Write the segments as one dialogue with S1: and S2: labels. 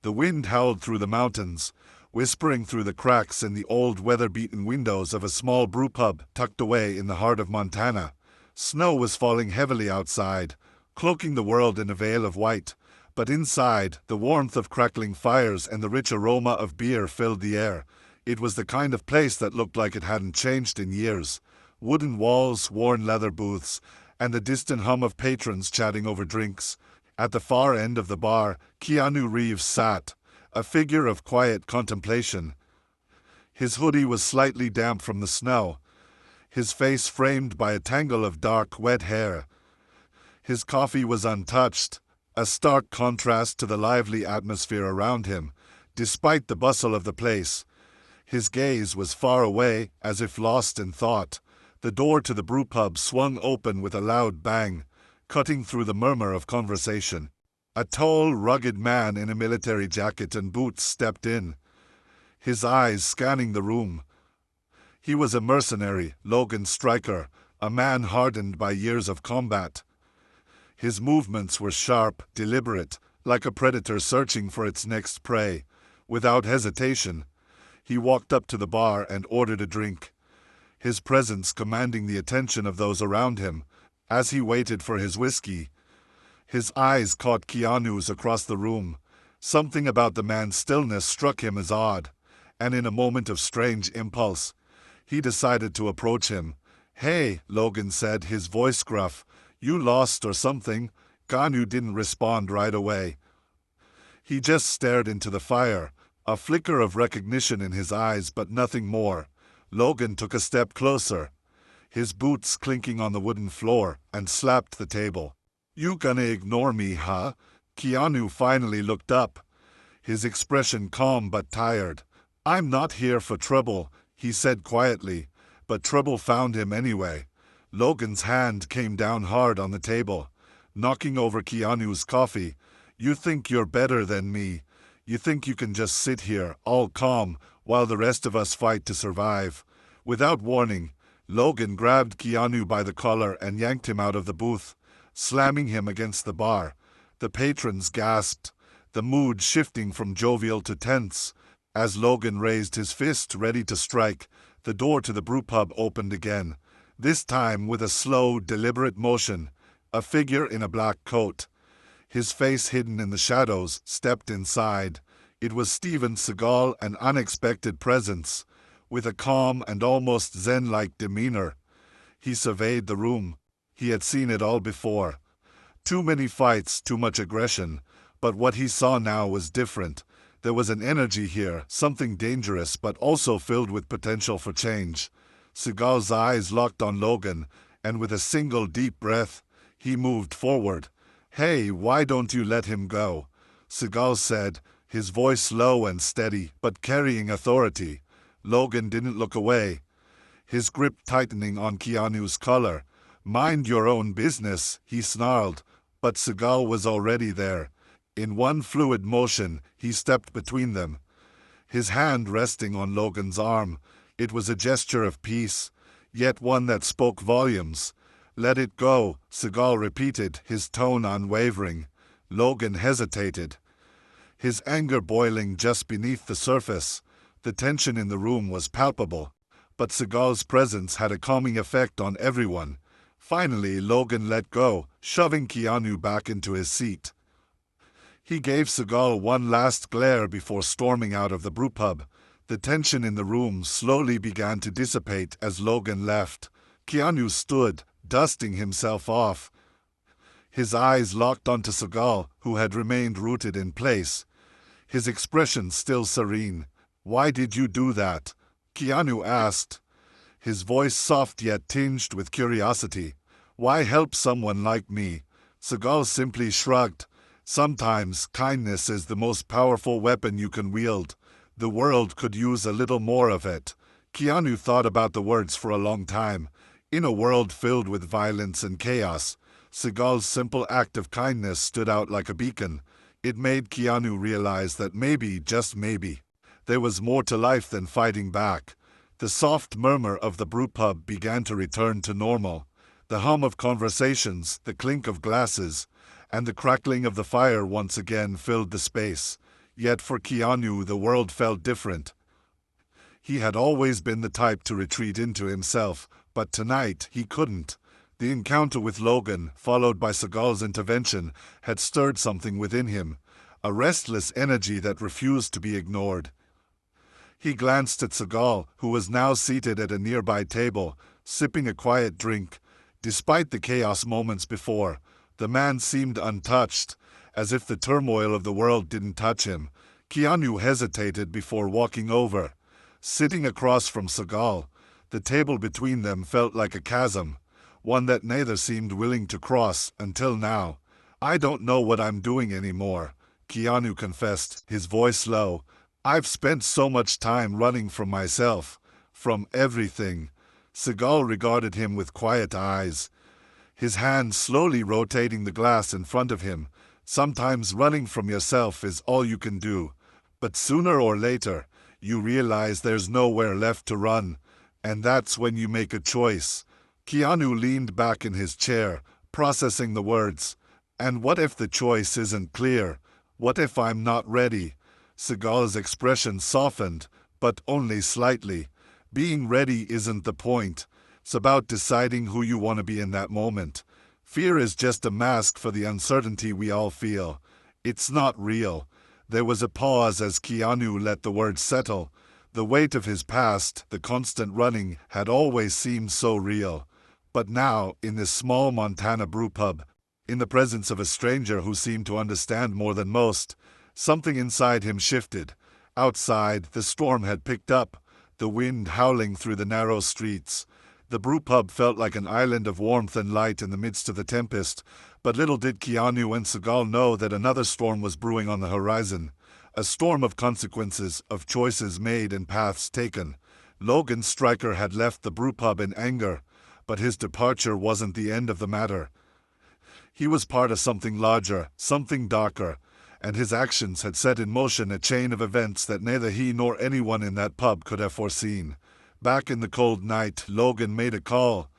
S1: The wind howled through the mountains, whispering through the cracks in the old weather-beaten windows of a small brewpub tucked away in the heart of Montana. Snow was falling heavily outside, cloaking the world in a veil of white, but inside, the warmth of crackling fires and the rich aroma of beer filled the air. It was the kind of place that looked like it hadn't changed in years. Wooden walls, worn leather booths, and the distant hum of patrons chatting over drinks. At the far end of the bar, Keanu Reeves sat, a figure of quiet contemplation. His hoodie was slightly damp from the snow, his face framed by a tangle of dark, wet hair. His coffee was untouched, a stark contrast to the lively atmosphere around him. Despite the bustle of the place, his gaze was far away, as if lost in thought. The door to the brewpub swung open with a loud bang, cutting through the murmur of conversation. A tall, rugged man in a military jacket and boots stepped in, his eyes scanning the room. He was a mercenary, Logan Stryker, a man hardened by years of combat. His movements were sharp, deliberate, like a predator searching for its next prey. Without hesitation, he walked up to the bar and ordered a drink, his presence commanding the attention of those around him. As he waited for his whiskey, his eyes caught Keanu's across the room. Something about the man's stillness struck him as odd, and in a moment of strange impulse, he decided to approach him. "Hey," Logan said, his voice gruff. "You lost or something?" Keanu didn't respond right away. He just stared into the fire, a flicker of recognition in his eyes but nothing more. Logan took a step closer, his boots clinking on the wooden floor, and slapped the table. "You gonna ignore me, huh?" Keanu finally looked up, his expression calm but tired. "I'm not here for trouble," he said quietly, but trouble found him anyway. Logan's hand came down hard on the table, knocking over Keanu's coffee. "You think you're better than me? You think you can just sit here, all calm, while the rest of us fight to survive?" Without warning, Logan grabbed Keanu by the collar and yanked him out of the booth, slamming him against the bar. The patrons gasped, the mood shifting from jovial to tense. As Logan raised his fist ready to strike, the door to the brewpub opened again, this time with a slow, deliberate motion. A figure in a black coat, his face hidden in the shadows, stepped inside. It was Steven Seagal, an unexpected presence, with a calm and almost zen-like demeanor. He surveyed the room. He had seen it all before. Too many fights, too much aggression, but what he saw now was different. There was an energy here, something dangerous but also filled with potential for change. Seagal's eyes locked on Logan, and with a single deep breath, he moved forward. "Hey, why don't you let him go?" Seagal said, his voice low and steady, but carrying authority. Logan didn't look away, his grip tightening on Keanu's collar. "Mind your own business," he snarled, but Seagal was already there. In one fluid motion, he stepped between them, his hand resting on Logan's arm. It was a gesture of peace, yet one that spoke volumes. "Let it go," Seagal repeated, his tone unwavering. Logan hesitated, his anger boiling just beneath the surface. The tension in the room was palpable, but Seagal's presence had a calming effect on everyone. Finally, Logan let go, shoving Keanu back into his seat. He gave Seagal one last glare before storming out of the brewpub. The tension in the room slowly began to dissipate as Logan left. Keanu stood, dusting himself off, his eyes locked onto Seagal, who had remained rooted in place, his expression still serene. "Why did you do that?" Keanu asked, his voice soft yet tinged with curiosity. "Why help someone like me?" Seagal simply shrugged. "Sometimes kindness is the most powerful weapon you can wield. The world could use a little more of it." Keanu thought about the words for a long time. In a world filled with violence and chaos, Seagal's simple act of kindness stood out like a beacon. It made Keanu realize that maybe, just maybe, there was more to life than fighting back. The soft murmur of the brewpub began to return to normal. The hum of conversations, the clink of glasses, and the crackling of the fire once again filled the space. Yet for Keanu, the world felt different. He had always been the type to retreat into himself, but tonight he couldn't. The encounter with Logan, followed by Seagal's intervention, had stirred something within him, a restless energy that refused to be ignored. He glanced at Seagal, who was now seated at a nearby table, sipping a quiet drink. Despite the chaos moments before, the man seemed untouched, as if the turmoil of the world didn't touch him. Keanu hesitated before walking over. Sitting across from Seagal, the table between them felt like a chasm, one that neither seemed willing to cross until now. "I don't know what I'm doing anymore," Keanu confessed, his voice low. "I've spent so much time running from myself, from everything." Seagal regarded him with quiet eyes, his hand slowly rotating the glass in front of him. "Sometimes running from yourself is all you can do, but sooner or later, you realize there's nowhere left to run, and that's when you make a choice." Keanu leaned back in his chair, processing the words. "And what if the choice isn't clear? What if I'm not ready?" Seagal's expression softened, but only slightly. "Being ready isn't the point. It's about deciding who you want to be in that moment. Fear is just a mask for the uncertainty we all feel. It's not real." There was a pause as Keanu let the words settle. The weight of his past, the constant running, had always seemed so real. But now, in this small Montana brewpub, in the presence of a stranger who seemed to understand more than most, something inside him shifted. Outside, the storm had picked up, the wind howling through the narrow streets. The brewpub felt like an island of warmth and light in the midst of the tempest, but little did Keanu and Seagal know that another storm was brewing on the horizon. A storm of consequences, of choices made and paths taken. Logan Stryker had left the brewpub in anger, but his departure wasn't the end of the matter. He was part of something larger, something darker, and his actions had set in motion a chain of events that neither he nor anyone in that pub could have foreseen. Back in the cold night, Logan made a call,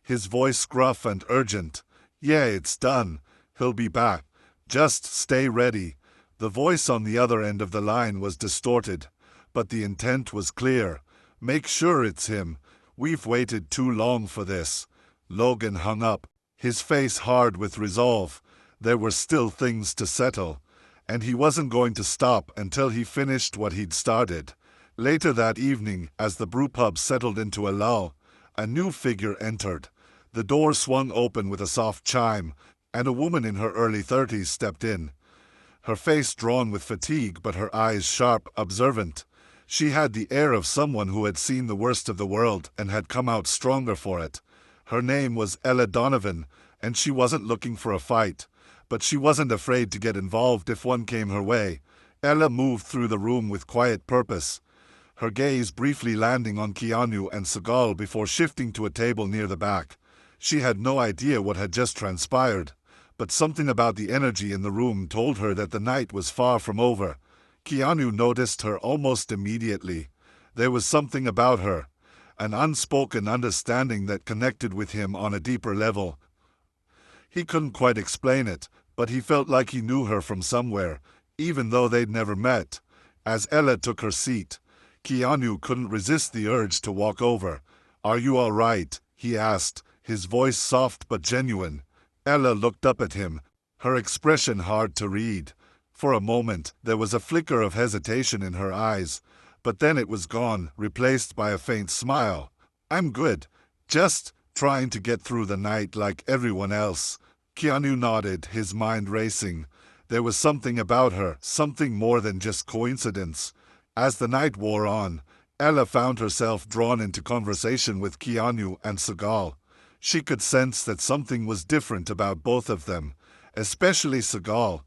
S1: his voice gruff and urgent. "Yeah, it's done. He'll be back. Just stay ready." The voice on the other end of the line was distorted, but the intent was clear. "Make sure it's him. We've waited too long for this." Logan hung up, his face hard with resolve. There were still things to settle, and he wasn't going to stop until he finished what he'd started. Later that evening, as the brewpub settled into a lull, a new figure entered. The door swung open with a soft chime, and a woman in her early 30s stepped in. Her face drawn with fatigue, but her eyes sharp, observant. She had the air of someone who had seen the worst of the world and had come out stronger for it. Her name was Ella Donovan, and she wasn't looking for a fight, but she wasn't afraid to get involved if one came her way. Ella moved through the room with quiet purpose, her gaze briefly landing on Keanu and Seagal before shifting to a table near the back. She had no idea what had just transpired, but something about the energy in the room told her that the night was far from over. Keanu noticed her almost immediately. There was something about her, an unspoken understanding that connected with him on a deeper level. He couldn't quite explain it, but he felt like he knew her from somewhere, even though they'd never met. As Ella took her seat, Keanu couldn't resist the urge to walk over. "Are you all right?" he asked, his voice soft but genuine. Ella looked up at him, her expression hard to read. For a moment, there was a flicker of hesitation in her eyes, but then it was gone, replaced by a faint smile. "I'm good. Just trying to get through the night like everyone else." Keanu nodded, his mind racing. There was something about her, something more than just coincidence. As the night wore on, Ella found herself drawn into conversation with Keanu and Seagal. She could sense that something was different about both of them, especially Seagal.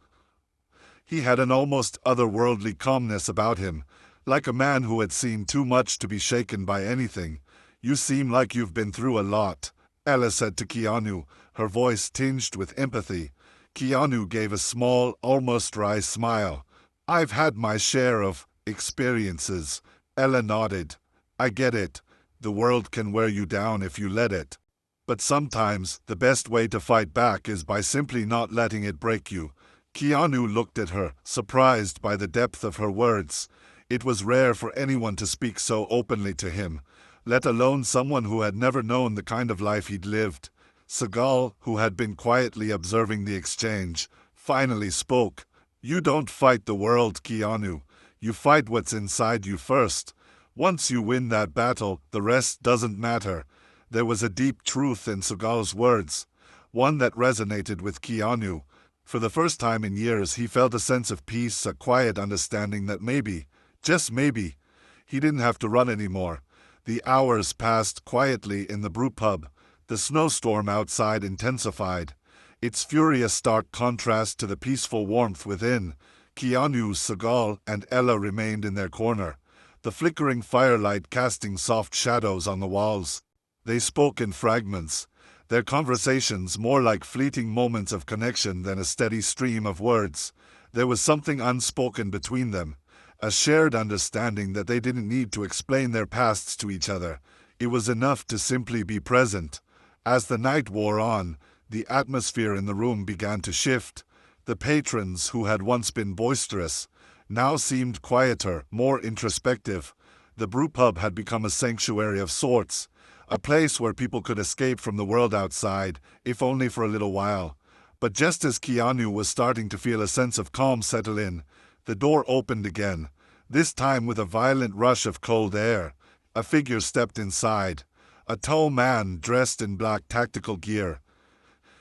S1: He had an almost otherworldly calmness about him, like a man who had seen too much to be shaken by anything. "You seem like you've been through a lot," Ella said to Keanu, her voice tinged with empathy. Keanu gave a small, almost dry smile. "I've had my share of experiences." Ella nodded. "I get it. The world can wear you down if you let it. But sometimes the best way to fight back is by simply not letting it break you." Keanu looked at her, surprised by the depth of her words. It was rare for anyone to speak so openly to him, let alone someone who had never known the kind of life he'd lived. Seagal, who had been quietly observing the exchange, finally spoke. "You don't fight the world, Keanu. You fight what's inside you first. Once you win that battle, the rest doesn't matter." There was a deep truth in Seagal's words, one that resonated with Keanu. For the first time in years, he felt a sense of peace, a quiet understanding that maybe, just maybe, he didn't have to run anymore. The hours passed quietly in the brewpub. The snowstorm outside intensified, its furious stark contrast to the peaceful warmth within. Keanu, Seagal, and Ella remained in their corner, the flickering firelight casting soft shadows on the walls. They spoke in fragments, their conversations more like fleeting moments of connection than a steady stream of words. There was something unspoken between them, a shared understanding that they didn't need to explain their pasts to each other. It was enough to simply be present. As the night wore on, the atmosphere in the room began to shift. The patrons, who had once been boisterous, now seemed quieter, more introspective. The brewpub had become a sanctuary of sorts, a place where people could escape from the world outside, if only for a little while. But just as Keanu was starting to feel a sense of calm settle in, the door opened again, this time with a violent rush of cold air. A figure stepped inside, a tall man dressed in black tactical gear.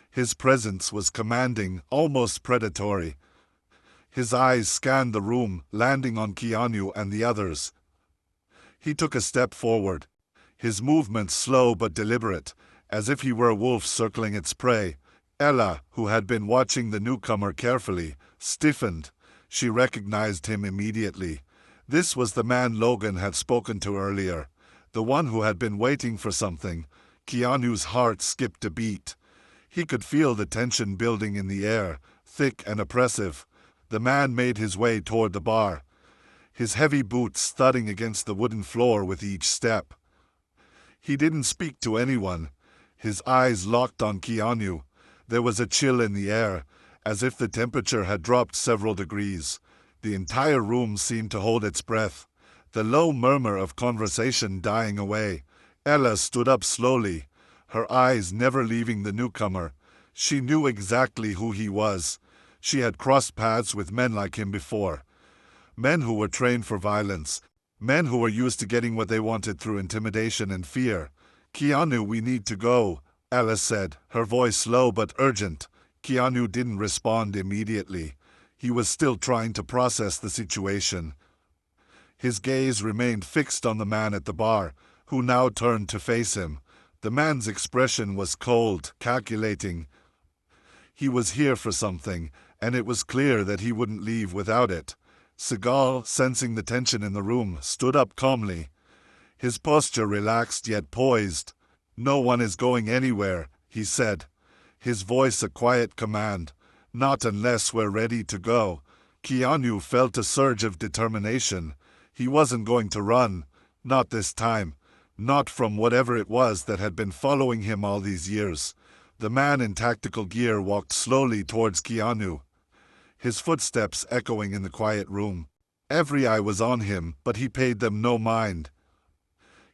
S1: His presence was commanding, almost predatory. His eyes scanned the room, landing on Keanu and the others. He took a step forward, his movements slow but deliberate, as if he were a wolf circling its prey. Ella, who had been watching the newcomer carefully, stiffened. She recognized him immediately. This was the man Logan had spoken to earlier, the one who had been waiting for something. Keanu's heart skipped a beat. He could feel the tension building in the air, thick and oppressive. The man made his way toward the bar, his heavy boots thudding against the wooden floor with each step. He didn't speak to anyone. His eyes locked on Keanu. There was a chill in the air, as if the temperature had dropped several degrees. The entire room seemed to hold its breath, the low murmur of conversation dying away. Ella stood up slowly, her eyes never leaving the newcomer. She knew exactly who he was. She had crossed paths with men like him before. Men who were trained for violence. Men who were used to getting what they wanted through intimidation and fear. "Keanu, we need to go," Ella said, her voice low but urgent. Keanu didn't respond immediately. He was still trying to process the situation. His gaze remained fixed on the man at the bar, who now turned to face him. The man's expression was cold, calculating. He was here for something, and it was clear that he wouldn't leave without it. Seagal, sensing the tension in the room, stood up calmly. His posture relaxed yet poised. "No one is going anywhere," he said, his voice a quiet command. "Not unless we're ready to go." Keanu felt a surge of determination. He wasn't going to run, not this time, not from whatever it was that had been following him all these years. The man in tactical gear walked slowly towards Keanu, his footsteps echoing in the quiet room. Every eye was on him, but he paid them no mind.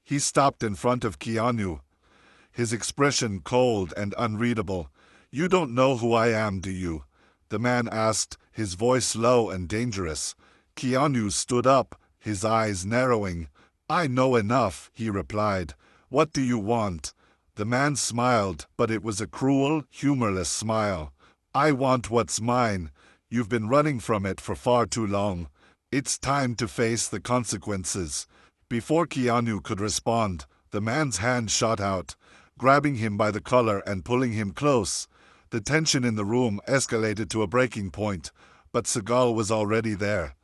S1: He stopped in front of Keanu, his expression cold and unreadable. "You don't know who I am, do you?" the man asked, his voice low and dangerous. Keanu stood up, his eyes narrowing. "I know enough," he replied. "What do you want?" The man smiled, but it was a cruel, humorless smile. "I want what's mine. You've been running from it for far too long. It's time to face the consequences." Before Keanu could respond, the man's hand shot out, grabbing him by the collar and pulling him close. The tension in the room escalated to a breaking point, but Seagal was already there,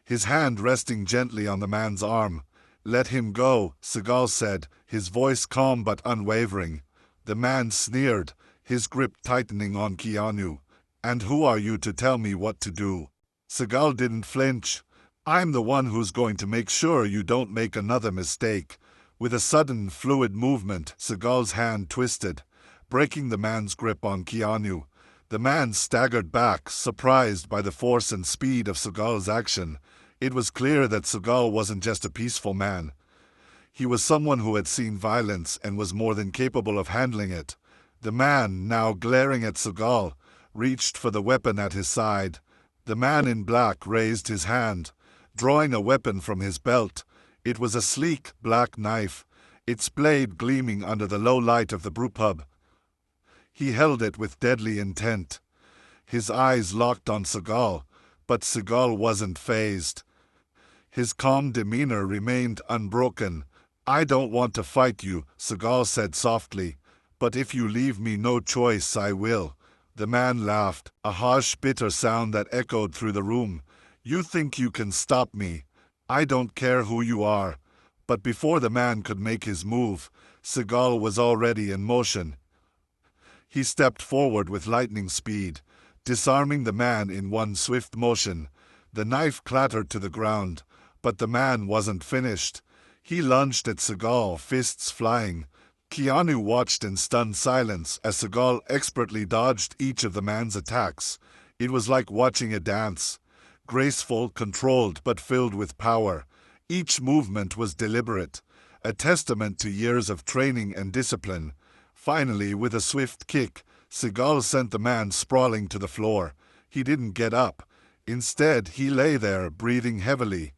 S1: his hand resting gently on the man's arm. "Let him go," Seagal said, his voice calm but unwavering. The man sneered, his grip tightening on Keanu. "And who are you to tell me what to do?" Seagal didn't flinch. "I'm the one who's going to make sure you don't make another mistake." With a sudden, fluid movement, Seagal's hand twisted, breaking the man's grip on Keanu. The man staggered back, surprised by the force and speed of Seagal's action. It was clear that Seagal wasn't just a peaceful man. He was someone who had seen violence and was more than capable of handling it. The man, now glaring at Seagal, reached for the weapon at his side. The man in black raised his hand, drawing a weapon from his belt. It was a sleek, black knife, its blade gleaming under the low light of the brewpub. He held it with deadly intent. His eyes locked on Seagal, but Seagal wasn't fazed. His calm demeanor remained unbroken. "I don't want to fight you," Seagal said softly, "but if you leave me no choice, I will." The man laughed, a harsh, bitter sound that echoed through the room. "You think you can stop me? I don't care who you are." But before the man could make his move, Seagal was already in motion. He stepped forward with lightning speed, disarming the man in one swift motion. The knife clattered to the ground, but the man wasn't finished. He lunged at Seagal, fists flying. Keanu watched in stunned silence as Seagal expertly dodged each of the man's attacks. It was like watching a dance. Graceful, controlled, but filled with power. Each movement was deliberate, a testament to years of training and discipline. Finally, with a swift kick, Seagal sent the man sprawling to the floor. He didn't get up. Instead, he lay there, breathing heavily,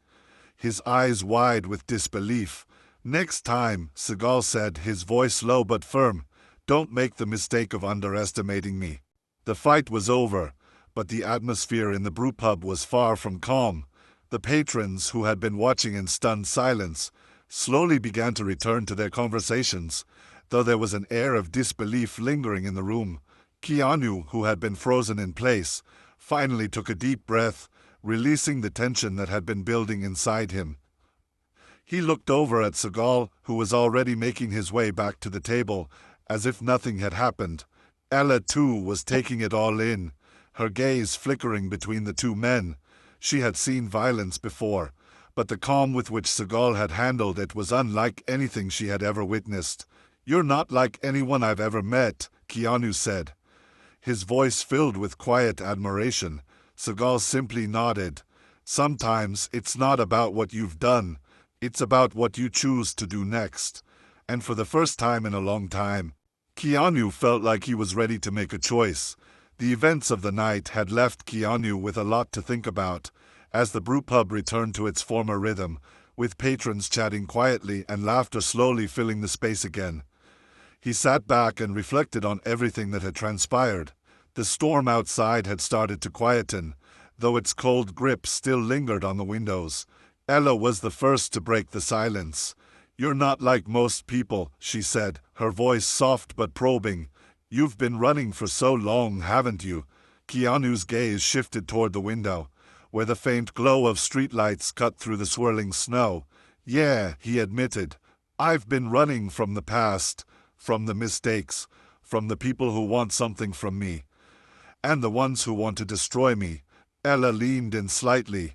S1: his eyes wide with disbelief. "Next time," Seagal said, his voice low but firm, "don't make the mistake of underestimating me." The fight was over, but the atmosphere in the brewpub was far from calm. The patrons, who had been watching in stunned silence, slowly began to return to their conversations, though there was an air of disbelief lingering in the room. Keanu, who had been frozen in place, finally took a deep breath, releasing the tension that had been building inside him. He looked over at Seagal, who was already making his way back to the table, as if nothing had happened. Ella, too, was taking it all in, her gaze flickering between the two men. She had seen violence before, but the calm with which Seagal had handled it was unlike anything she had ever witnessed. "You're not like anyone I've ever met," Keanu said, his voice filled with quiet admiration. Seagal simply nodded. "Sometimes it's not about what you've done, it's about what you choose to do next." And for the first time in a long time, Keanu felt like he was ready to make a choice. The events of the night had left Keanu with a lot to think about. As the brewpub returned to its former rhythm, with patrons chatting quietly and laughter slowly filling the space again, he sat back and reflected on everything that had transpired. The storm outside had started to quieten, though its cold grip still lingered on the windows. Ella was the first to break the silence. "You're not like most people," she said, her voice soft but probing. "You've been running for so long, haven't you?" Keanu's gaze shifted toward the window, where the faint glow of streetlights cut through the swirling snow. "Yeah," he admitted. "I've been running from the past, from the mistakes, from the people who want something from me, and the ones who want to destroy me." Ella leaned in slightly,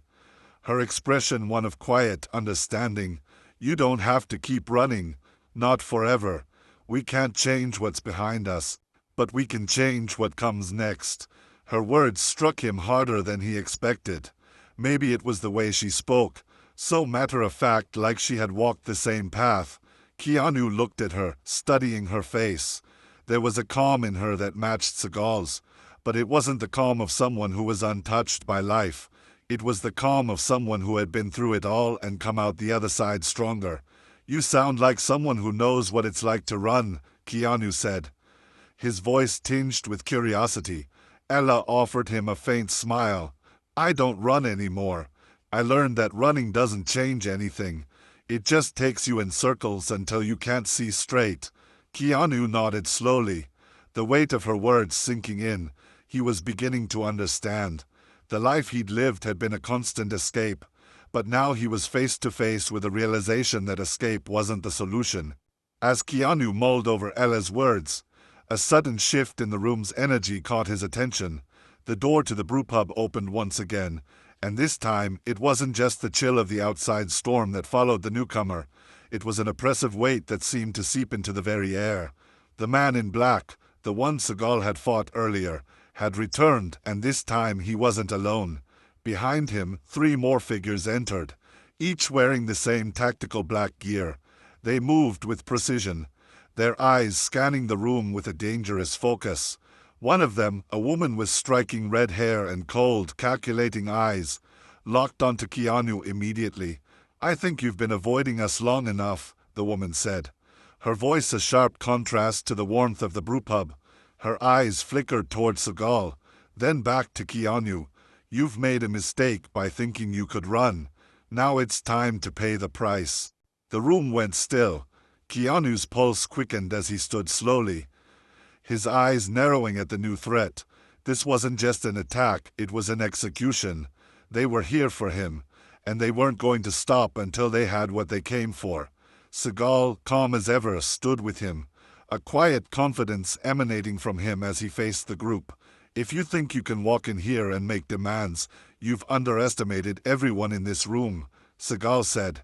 S1: her expression one of quiet understanding. "You don't have to keep running, not forever. We can't change what's behind us, but we can change what comes next." Her words struck him harder than he expected. Maybe it was the way she spoke, so matter-of-fact, like she had walked the same path. Keanu looked at her, studying her face. There was a calm in her that matched Seagal's, but it wasn't the calm of someone who was untouched by life. It was the calm of someone who had been through it all and come out the other side stronger. "You sound like someone who knows what it's like to run," Keanu said, his voice tinged with curiosity. Ella offered him a faint smile. "I don't run anymore. I learned that running doesn't change anything. It just takes you in circles until you can't see straight." Keanu nodded slowly, the weight of her words sinking in. He was beginning to understand. The life he'd lived had been a constant escape, but now he was face to face with the realization that escape wasn't the solution. As Keanu mulled over Ella's words, a sudden shift in the room's energy caught his attention. The door to the brewpub opened once again, and this time it wasn't just the chill of the outside storm that followed the newcomer. It was an oppressive weight that seemed to seep into the very air. The man in black, the one Seagal had fought earlier, had returned, and this time he wasn't alone. Behind him, 3 more figures entered, each wearing the same tactical black gear. They moved with precision, their eyes scanning the room with a dangerous focus. One of them, a woman with striking red hair and cold, calculating eyes, locked onto Keanu immediately. "I think you've been avoiding us long enough," the woman said, her voice a sharp contrast to the warmth of the brewpub. Her eyes flickered toward Seagal, then back to Keanu. "You've made a mistake by thinking you could run. Now it's time to pay the price." The room went still. Keanu's pulse quickened as he stood slowly, his eyes narrowing at the new threat. This wasn't just an attack, it was an execution. They were here for him, and they weren't going to stop until they had what they came for. Seagal, calm as ever, stood with him, a quiet confidence emanating from him as he faced the group. "If you think you can walk in here and make demands, you've underestimated everyone in this room," Seagal said,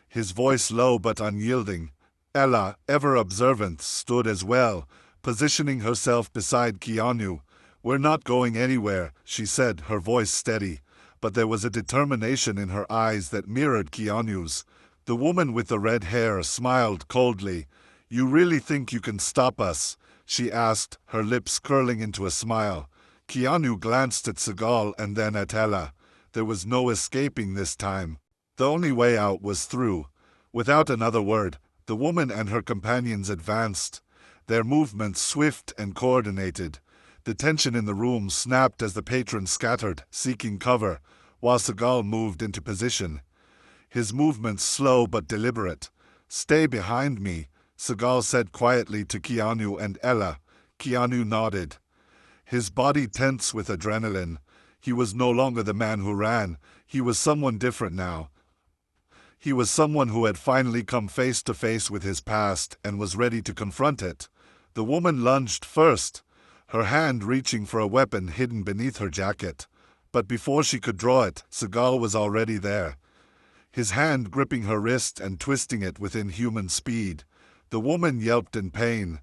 S1: his voice low but unyielding. Ella, ever observant, stood as well, positioning herself beside Keanu. "We're not going anywhere," she said, her voice steady, but there was a determination in her eyes that mirrored Keanu's. The woman with the red hair smiled coldly. "You really think you can stop us?" she asked, her lips curling into a smile. Keanu glanced at Seagal and then at Ella. There was no escaping this time. The only way out was through. Without another word, the woman and her companions advanced, their movements swift and coordinated. The tension in the room snapped as the patrons scattered, seeking cover, while Seagal moved into position, his movements slow but deliberate. "Stay behind me," Seagal said quietly to Keanu and Ella. Keanu nodded, his body tense with adrenaline. He was no longer the man who ran. He was someone different now. He was someone who had finally come face to face with his past and was ready to confront it. The woman lunged first, her hand reaching for a weapon hidden beneath her jacket. But before she could draw it, Seagal was already there, his hand gripping her wrist and twisting it with inhuman speed. The woman yelped in pain,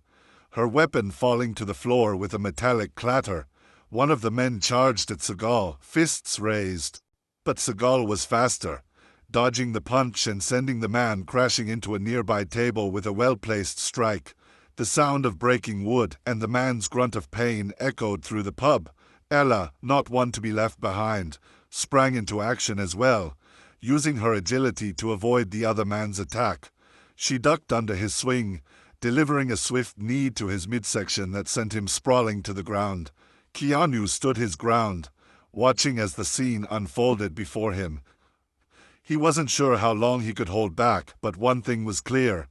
S1: her weapon falling to the floor with a metallic clatter. One of the men charged at Seagal, fists raised. But Seagal was faster, dodging the punch and sending the man crashing into a nearby table with a well-placed strike. The sound of breaking wood and the man's grunt of pain echoed through the pub. Ella, not one to be left behind, sprang into action as well, using her agility to avoid the other man's attack. She ducked under his swing, delivering a swift knee to his midsection that sent him sprawling to the ground. Keanu stood his ground, watching as the scene unfolded before him. He wasn't sure how long he could hold back, but one thing was clear.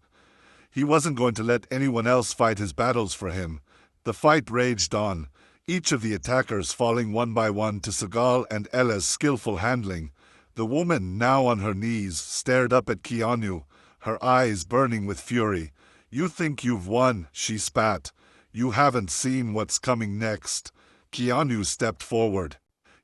S1: He wasn't going to let anyone else fight his battles for him. The fight raged on, each of the attackers falling one by one to Seagal and Ella's skillful handling. The woman, now on her knees, stared up at Keanu, her eyes burning with fury. "You think you've won," she spat. "You haven't seen what's coming next." Keanu stepped forward,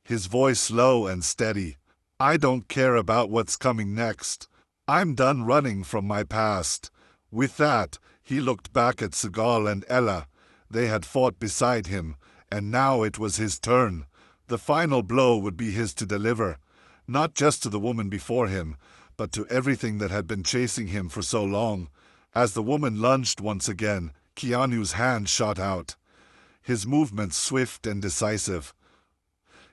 S1: his voice low and steady. "I don't care about what's coming next. I'm done running from my past." With that, he looked back at Seagal and Ella. They had fought beside him, and now it was his turn. The final blow would be his to deliver, not just to the woman before him, but to everything that had been chasing him for so long. As the woman lunged once again, Keanu's hand shot out, his movements swift and decisive.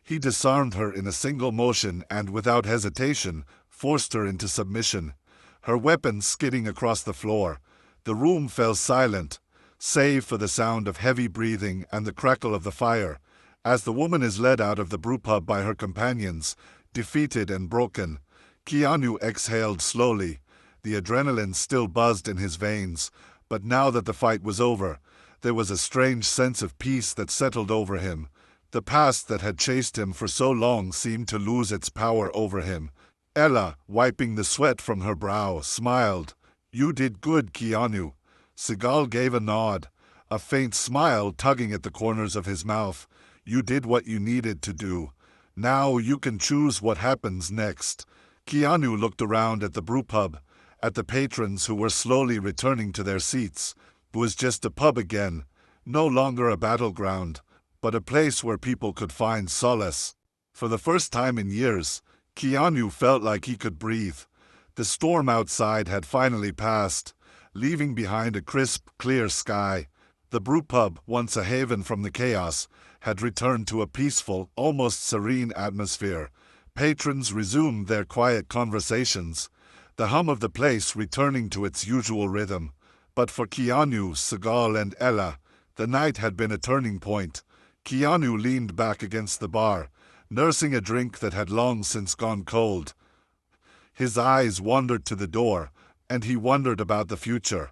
S1: He disarmed her in a single motion and, without hesitation, forced her into submission, her weapon skidding across the floor. The room fell silent, save for the sound of heavy breathing and the crackle of the fire, as the woman is led out of the brewpub by her companions, defeated and broken. Keanu exhaled slowly. The adrenaline still buzzed in his veins, but now that the fight was over, there was a strange sense of peace that settled over him. The past that had chased him for so long seemed to lose its power over him. Ella, wiping the sweat from her brow, smiled. "You did good, Keanu." Seagal gave a nod, a faint smile tugging at the corners of his mouth. "You did what you needed to do. Now you can choose what happens next." Keanu looked around at the brewpub, at the patrons who were slowly returning to their seats. It was just a pub again, no longer a battleground, but a place where people could find solace. For the first time in years, Keanu felt like he could breathe. The storm outside had finally passed, leaving behind a crisp, clear sky. The brewpub, once a haven from the chaos, had returned to a peaceful, almost serene atmosphere. Patrons resumed their quiet conversations, the hum of the place returning to its usual rhythm. But for Keanu, Seagal, and Ella, the night had been a turning point. Keanu leaned back against the bar, nursing a drink that had long since gone cold. His eyes wandered to the door, and he wondered about the future.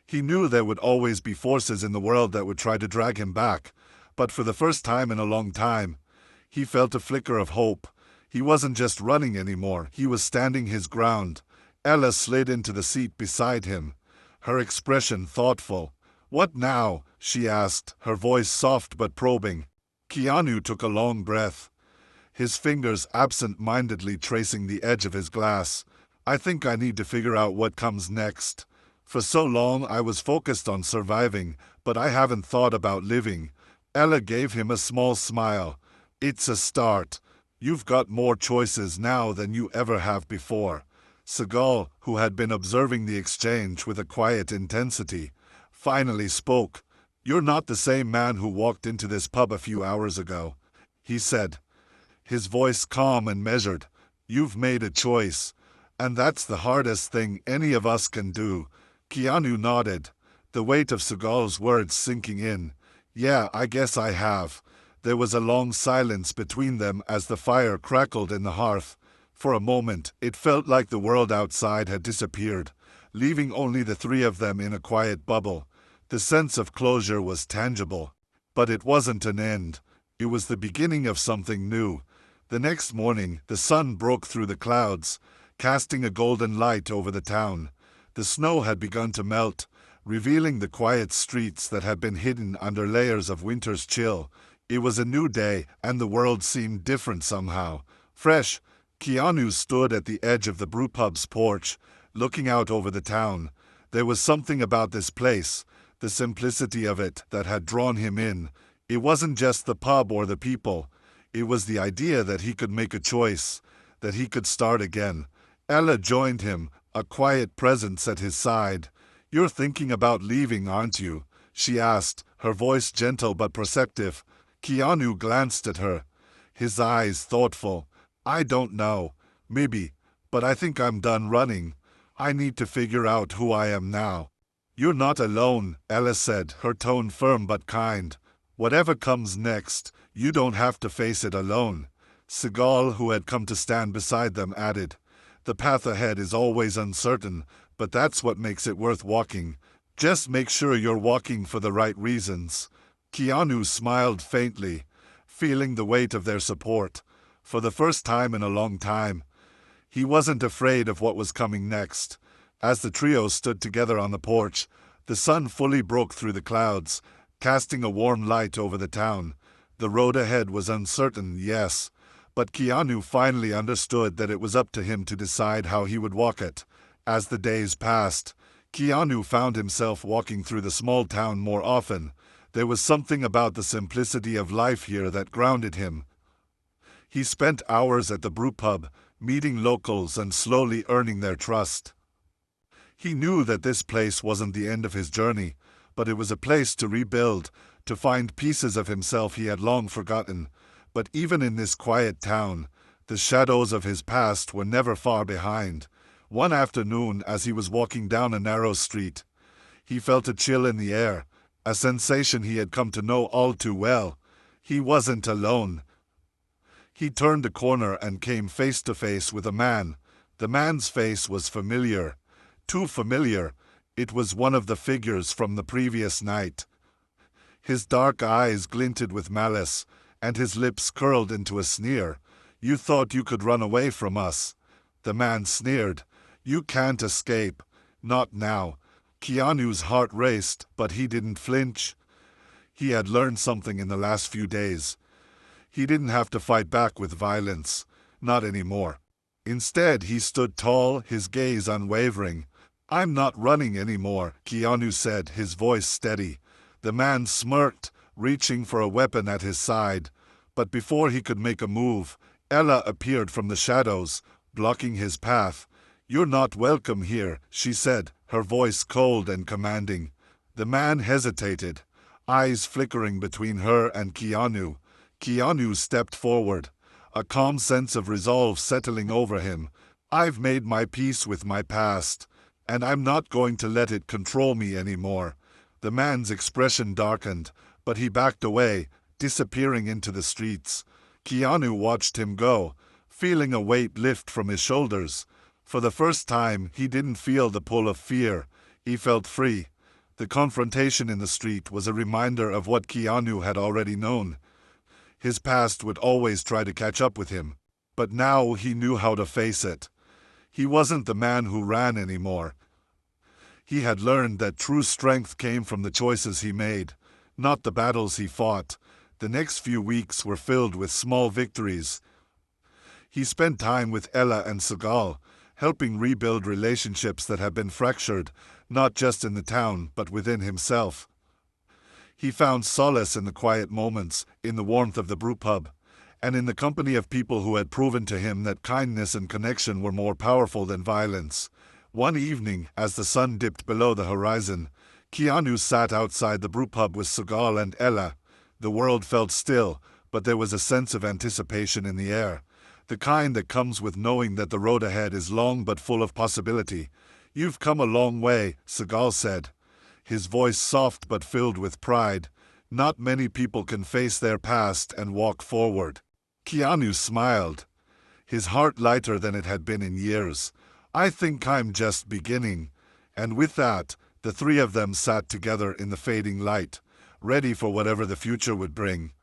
S1: He knew there would always be forces in the world that would try to drag him back, but for the first time in a long time, he felt a flicker of hope. He wasn't just running anymore, he was standing his ground. Ella slid into the seat beside him, her expression thoughtful. "What now?" she asked, her voice soft but probing. Keanu took a long breath, his fingers absent-mindedly tracing the edge of his glass. "I think I need to figure out what comes next. For so long I was focused on surviving, but I haven't thought about living." Ella gave him a small smile. "It's a start. You've got more choices now than you ever have before." Seagal, who had been observing the exchange with a quiet intensity, finally spoke. "You're not the same man who walked into this pub a few hours ago," he said, his voice calm and measured. "You've made a choice, and that's the hardest thing any of us can do." Keanu nodded, the weight of Seagal's words sinking in. "Yeah, I guess I have." There was a long silence between them as the fire crackled in the hearth. For a moment, it felt like the world outside had disappeared, leaving only the three of them in a quiet bubble. The sense of closure was tangible. But it wasn't an end. It was the beginning of something new. The next morning, the sun broke through the clouds, casting a golden light over the town. The snow had begun to melt, revealing the quiet streets that had been hidden under layers of winter's chill. It was a new day, and the world seemed different somehow. Fresh. Keanu stood at the edge of the brewpub's porch, looking out over the town. There was something about this place, the simplicity of it, that had drawn him in. It wasn't just the pub or the people. It was the idea that he could make a choice, that he could start again. Ella joined him, a quiet presence at his side. "You're thinking about leaving, aren't you?" she asked, her voice gentle but perceptive. Keanu glanced at her, his eyes thoughtful. "I don't know. Maybe. But I think I'm done running. I need to figure out who I am now." "You're not alone," Ella said, her tone firm but kind. "Whatever comes next, you don't have to face it alone." Seagal, who had come to stand beside them, added, "The path ahead is always uncertain, but that's what makes it worth walking. Just make sure you're walking for the right reasons." Keanu smiled faintly, feeling the weight of their support. For the first time in a long time, he wasn't afraid of what was coming next. As the trio stood together on the porch, the sun fully broke through the clouds, casting a warm light over the town. The road ahead was uncertain, yes, but Keanu finally understood that it was up to him to decide how he would walk it. As the days passed, Keanu found himself walking through the small town more often. There was something about the simplicity of life here that grounded him. He spent hours at the brewpub, meeting locals and slowly earning their trust. He knew that this place wasn't the end of his journey, but it was a place to rebuild, to find pieces of himself he had long forgotten. But even in this quiet town, the shadows of his past were never far behind. One afternoon, as he was walking down a narrow street, he felt a chill in the air, a sensation he had come to know all too well. He wasn't alone. He turned a corner and came face to face with a man. The man's face was familiar. Too familiar. It was one of the figures from the previous night. His dark eyes glinted with malice, and his lips curled into a sneer. "You thought you could run away from us?" The man sneered. "You can't escape. Not now." Keanu's heart raced, but he didn't flinch. He had learned something in the last few days. He didn't have to fight back with violence. Not anymore. Instead, he stood tall, his gaze unwavering. "I'm not running anymore," Keanu said, his voice steady. The man smirked, reaching for a weapon at his side. But before he could make a move, Ella appeared from the shadows, blocking his path. "You're not welcome here," she said, her voice cold and commanding. The man hesitated, eyes flickering between her and Keanu. Keanu stepped forward, a calm sense of resolve settling over him. "I've made my peace with my past, and I'm not going to let it control me anymore." The man's expression darkened, but he backed away, disappearing into the streets. Keanu watched him go, feeling a weight lift from his shoulders. For the first time, he didn't feel the pull of fear. He felt free. The confrontation in the street was a reminder of what Keanu had already known. His past would always try to catch up with him, but now he knew how to face it. He wasn't the man who ran anymore. He had learned that true strength came from the choices he made, not the battles he fought. The next few weeks were filled with small victories. He spent time with Ella and Segal, helping rebuild relationships that had been fractured, not just in the town, but within himself. He found solace in the quiet moments, in the warmth of the brewpub, and in the company of people who had proven to him that kindness and connection were more powerful than violence. One evening, as the sun dipped below the horizon, Keanu sat outside the brewpub with Segal and Ella. The world felt still, but there was a sense of anticipation in the air, the kind that comes with knowing that the road ahead is long but full of possibility. "You've come a long way," Segal said, his voice soft but filled with pride. "Not many people can face their past and walk forward." Keanu smiled, his heart lighter than it had been in years. "I think I'm just beginning." And with that, the three of them sat together in the fading light, ready for whatever the future would bring.